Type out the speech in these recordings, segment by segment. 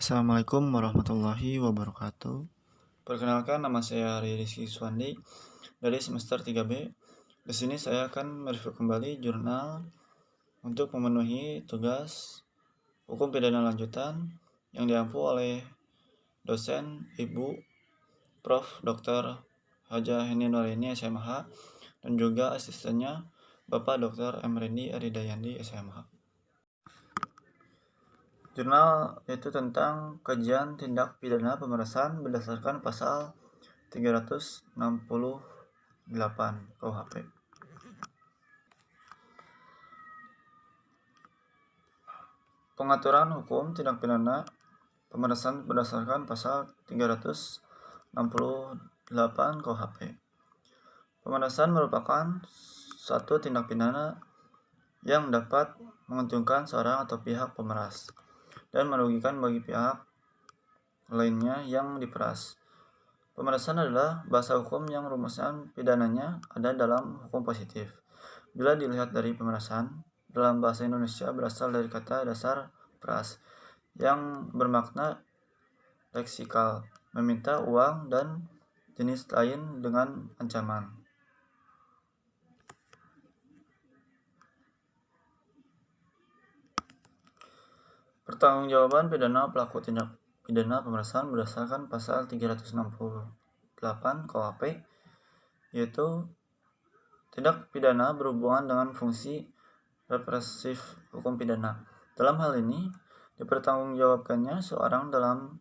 Assalamualaikum warahmatullahi wabarakatuh. Perkenalkan, nama saya Rizky Suwandi dari semester 3B. Di sini saya akan mereview kembali jurnal untuk memenuhi tugas hukum pidana lanjutan yang diampu oleh dosen Ibu Prof. Dr. Haja Heni Nuraini SMH dan juga asistennya Bapak Dr. M. Rendi Aridayandi SMH. Jurnal itu tentang kajian tindak pidana pemerasan berdasarkan pasal 368 KUHP. Pengaturan hukum tindak pidana pemerasan berdasarkan pasal 368 KUHP. Pemerasan merupakan suatu tindak pidana yang dapat menguntungkan seorang atau pihak pemeras dan merugikan bagi pihak lainnya yang diperas. Pemerasan adalah bahasa hukum yang rumusan pidananya ada dalam hukum positif. Bila dilihat dari pemerasan, dalam bahasa Indonesia berasal dari kata dasar peras yang bermakna leksikal, meminta uang dan jenis lain dengan ancaman. Pertanggungjawaban pidana pelaku tindak pidana pemerasan berdasarkan pasal 368 KUHP, yaitu tindak pidana berhubungan dengan fungsi represif hukum pidana. Dalam hal ini, dipertanggungjawabkannya seorang dalam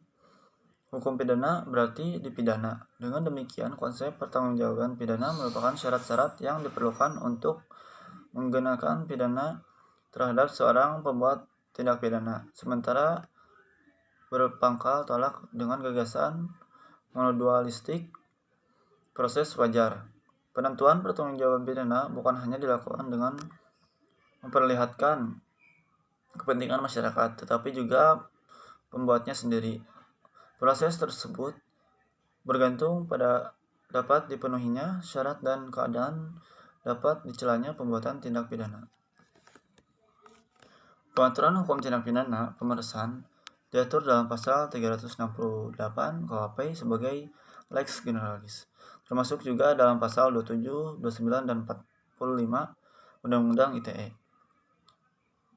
hukum pidana berarti dipidana. Dengan demikian, konsep pertanggungjawaban pidana merupakan syarat-syarat yang diperlukan untuk menggunakan pidana terhadap seorang pembuat tindak pidana. Sementara berpangkal tolak dengan gagasan monodualistik proses wajar. Penentuan pertanggungjawaban pidana bukan hanya dilakukan dengan memperlihatkan kepentingan masyarakat, tetapi juga pembuatnya sendiri. Proses tersebut bergantung pada dapat dipenuhinya syarat dan keadaan dapat dicelanya pembuatan tindak pidana. Pengaturan hukum tindak pidana pemerasan diatur dalam pasal 368 KUHP sebagai lex generalis, termasuk juga dalam pasal 27, 29, dan 45 Undang-Undang ITE,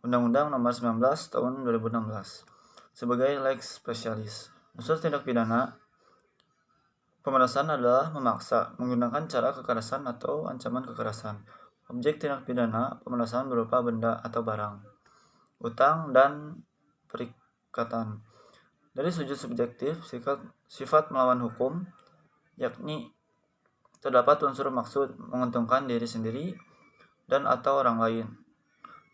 Undang-Undang Nomor 19 Tahun 2016, sebagai lex specialis. Unsur tindak pidana pemerasan adalah memaksa, menggunakan cara kekerasan atau ancaman kekerasan. Objek tindak pidana pemerasan berupa benda atau barang, utang, dan perikatan. Dari sudut subjektif, sifat melawan hukum, yakni terdapat unsur maksud menguntungkan diri sendiri dan atau orang lain.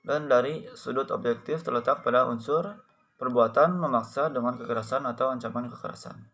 Dan dari sudut objektif terletak pada unsur perbuatan memaksa dengan kekerasan atau ancaman kekerasan.